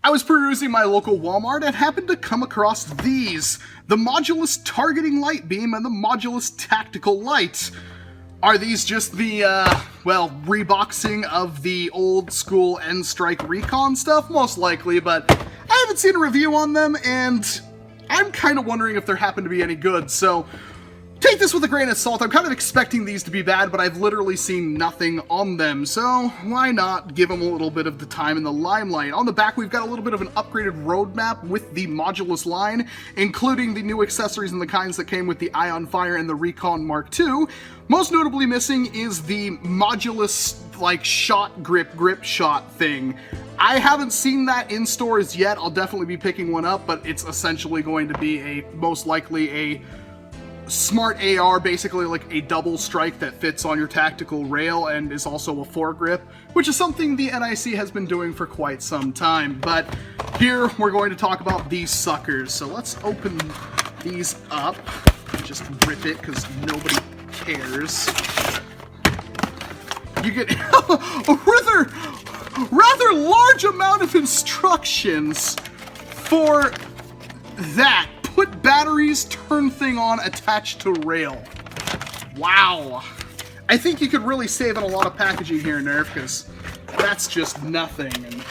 I was perusing my local Walmart and happened to come across these. The Modulus Targeting Light Beam and the Modulus Tactical Light. Are these just the, well, reboxing of the old school N-Strike Recon stuff? Most likely, but I haven't seen a review on them, and I'm kind of wondering if there happen to be any good, so take this with a grain of salt. I'm kind of expecting these to be bad, but I've literally seen nothing on them, so why not give them a little bit of the time in the limelight? On the back, we've got a little bit of an upgraded roadmap with the Modulus line, including the new accessories and the kinds that came with the Ion Fire and the Recon Mark II. Most notably missing is the Modulus, like, shot grip shot thing. I haven't seen that in stores yet. I'll definitely be picking one up, but it's essentially going to be most likely a smart AR, basically like a double strike that fits on your tactical rail and is also a foregrip, which is something the NIC has been doing for quite some time. But here we're going to talk about these suckers. So let's open these up and just rip it because nobody cares. You get a rather large amount of instructions for that. Put batteries, turn thing on, attached to rail. Wow. I think you could really save on a lot of packaging here, Nerf, because that's just nothing.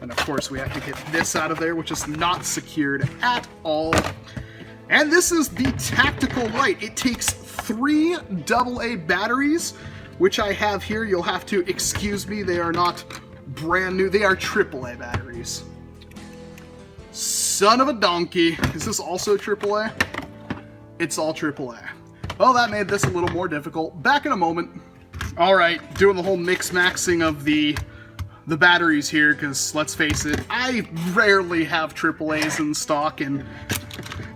And of course, we have to get this out of there, which is not secured at all. And this is the Tactical Light. It takes 3 AA batteries, which I have here. You'll have to excuse me. They are not brand new. They are AAA batteries. Son of a donkey. Is this also AAA? It's all AAA. Well, that made this a little more difficult. Back in a moment. Alright, doing the whole mix-maxing of the batteries here, because let's face it, I rarely have AAAs in stock, and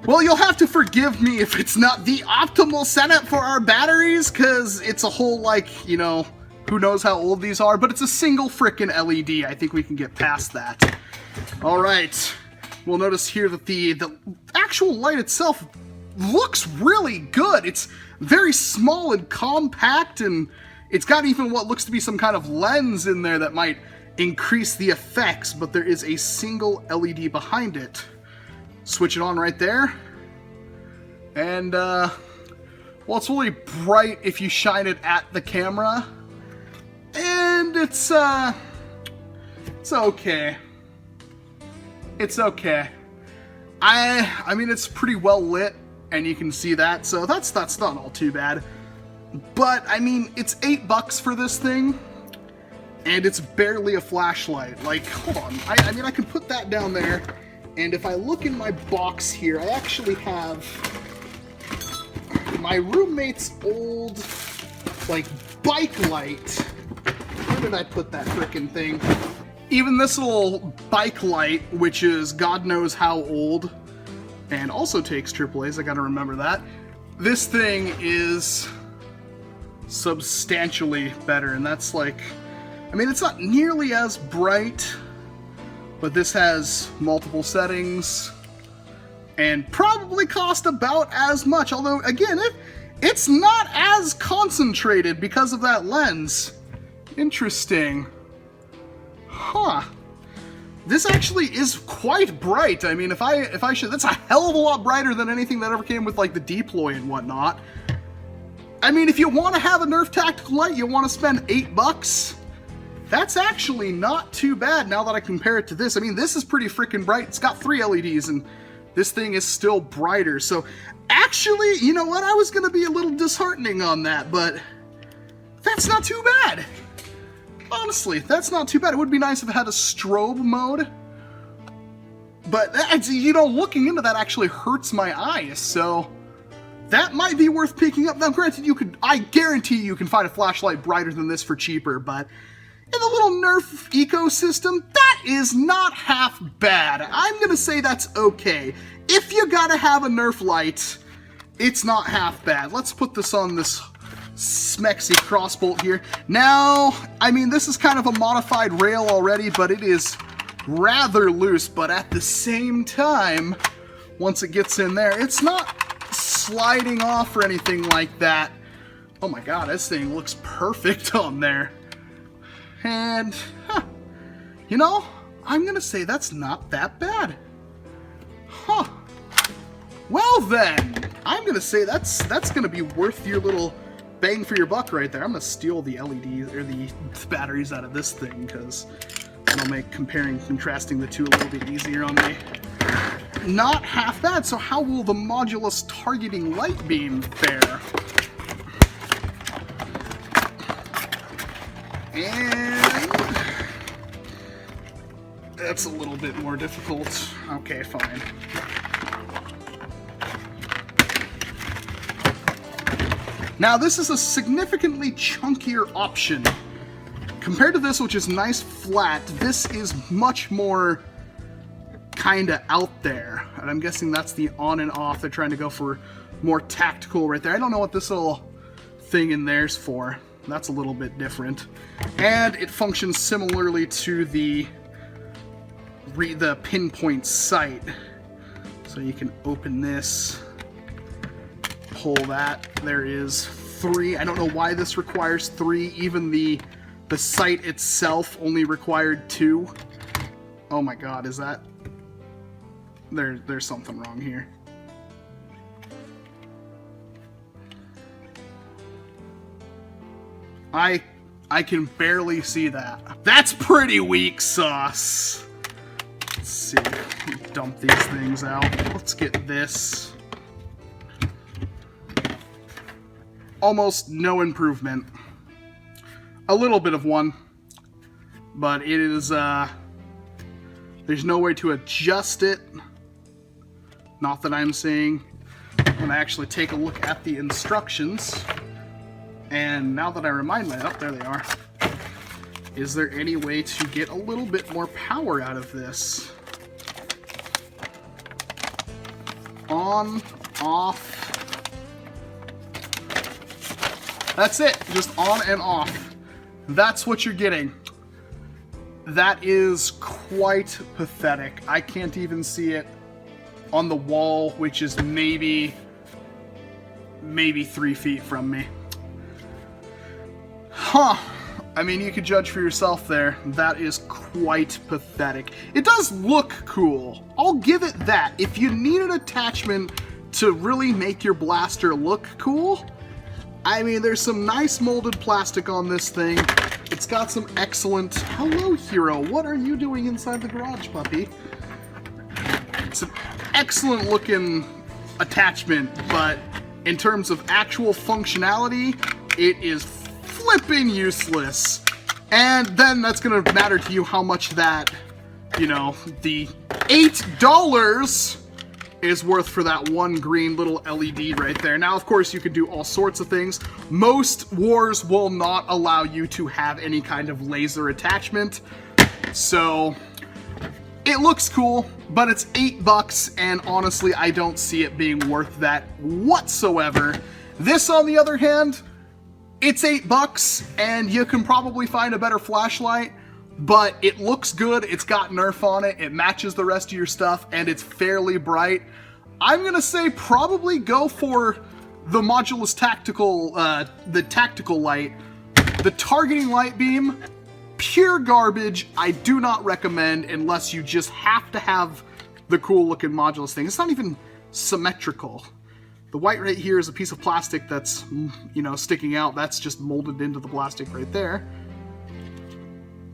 well, you'll have to forgive me if it's not the optimal setup for our batteries, because it's a whole, like, you know, who knows how old these are, but it's a single frickin' LED. I think we can get past that. Alright. We'll notice here that the actual light itself looks really good. It's very small and compact, and it's got even what looks to be some kind of lens in there that might increase the effects, but there is a single LED behind it. Switch it on right there. And, well, it's really bright if you shine it at the camera. And it's okay. It's okay. I mean, it's pretty well lit, and you can see that, so that's not all too bad. But, I mean, it's $8 for this thing, and it's barely a flashlight. Like, hold on. I mean, I can put that down there, and if I look in my box here, I actually have my roommate's old, like, bike light. Where did I put that frickin' thing? Even this little bike light, which is God knows how old, and also takes AAAs, I gotta remember that. This thing is substantially better, and that's like, I mean, it's not nearly as bright, but this has multiple settings, and probably cost about as much, although, again, it's not as concentrated because of that lens. Interesting. Huh. This actually is quite bright. I mean, if I should, that's a hell of a lot brighter than anything that ever came with, like, the deploy and whatnot. I mean, if you want to have a Nerf Tactical Light, you want to spend $8, that's actually not too bad now that I compare it to this. I mean, this is pretty freaking bright. It's got 3 LEDs, and this thing is still brighter. So, actually, you know what? I was going to be a little disheartening on that, but that's not too bad. Honestly, that's not too bad. It would be nice if it had a strobe mode, but, you know, looking into that actually hurts my eyes, so that might be worth picking up. Now, granted, I guarantee you can find a flashlight brighter than this for cheaper, but in the little Nerf ecosystem, that is not half bad. I'm gonna say that's okay. If you gotta have a Nerf light, it's not half bad. Let's put this on this smexy crossbolt here. Now, I mean, this is kind of a modified rail already, but it is rather loose, but at the same time, once it gets in there, it's not sliding off or anything like that. Oh my god, this thing looks perfect on there. And, you know, I'm gonna say that's not that bad. Huh. Well then, I'm gonna say that's gonna be worth your little bang for your buck right there. I'm gonna steal the LEDs or the batteries out of this thing because it'll make comparing, contrasting the two a little bit easier on me. Not half bad. So how will the Modulus targeting light beam fare? And that's a little bit more difficult. Okay, fine. Now this is a significantly chunkier option. Compared to this, which is nice flat, this is much more kinda out there. And I'm guessing that's the on and off. They're trying to go for more tactical right there. I don't know what this little thing in there's for. That's a little bit different. And it functions similarly to the pinpoint sight. So you can open this, pull that. There is 3. I don't know why this requires 3. Even the sight itself only required 2. Oh my god, is that... There's something wrong here. I can barely see that. That's pretty weak sauce. Let's see. Dump these things out. Let's get this. Almost no improvement. A little bit of one. But it is, there's no way to adjust it. Not that I'm seeing. I'm gonna actually take a look at the instructions. And now that I remind myself, there they are. Is there any way to get a little bit more power out of this? On, off. That's it, just on and off. That's what you're getting. That is quite pathetic. I can't even see it on the wall, which is maybe 3 feet from me. Huh. I mean, you could judge for yourself there. That is quite pathetic. It does look cool. I'll give it that. If you need an attachment to really make your blaster look cool, I mean, there's some nice molded plastic on this thing. It's got some excellent... Hello, Hero. What are you doing inside the garage, puppy? It's an excellent looking attachment, but in terms of actual functionality, it is flipping useless. And then that's gonna matter to you how much that, you know, the $8 is worth for that one green little LED right there. Now, of course, you could do all sorts of things. Most wars will not allow you to have any kind of laser attachment. So it looks cool, but it's $8, and honestly, I don't see it being worth that whatsoever. This, on the other hand, it's $8, and you can probably find a better flashlight, but it looks good, it's got Nerf on it, it matches the rest of your stuff, and it's fairly bright. I'm gonna say probably go for the Modulus tactical, the tactical light. The targeting light beam, pure garbage. I do not recommend unless you just have to have the cool looking Modulus thing. It's not even symmetrical. The white right here is a piece of plastic that's, you know, sticking out. That's just molded into the plastic right there.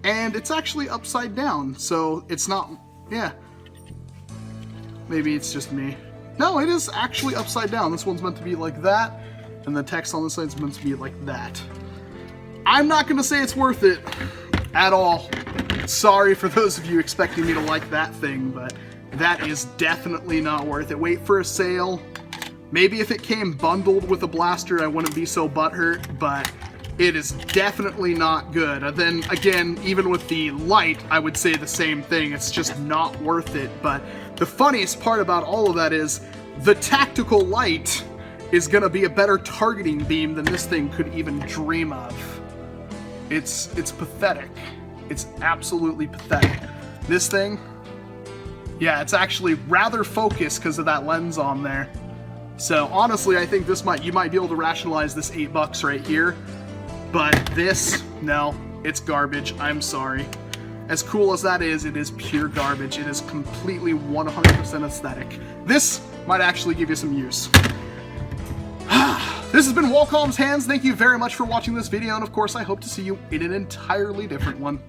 And it's actually upside down, so it's not, yeah. Maybe it's just me. No, it is actually upside down. This one's meant to be like that, and the text on this side is meant to be like that. I'm not going to say it's worth it at all. Sorry for those of you expecting me to like that thing, but that is definitely not worth it. Wait for a sale. Maybe if it came bundled with a blaster, I wouldn't be so butthurt, but it is definitely not good. And then again, even with the light, I would say the same thing. It's just not worth it. But the funniest part about all of that is the tactical light is gonna be a better targeting beam than this thing could even dream of. It's pathetic. It's absolutely pathetic. This thing, yeah, it's actually rather focused because of that lens on there. So honestly, I think this you might be able to rationalize this $8 right here. But this, no, it's garbage. I'm sorry. As cool as that is, it is pure garbage. It is completely 100% aesthetic. This might actually give you some use. This has been Walcom's Hands. Thank you very much for watching this video, and of course I hope to see you in an entirely different one.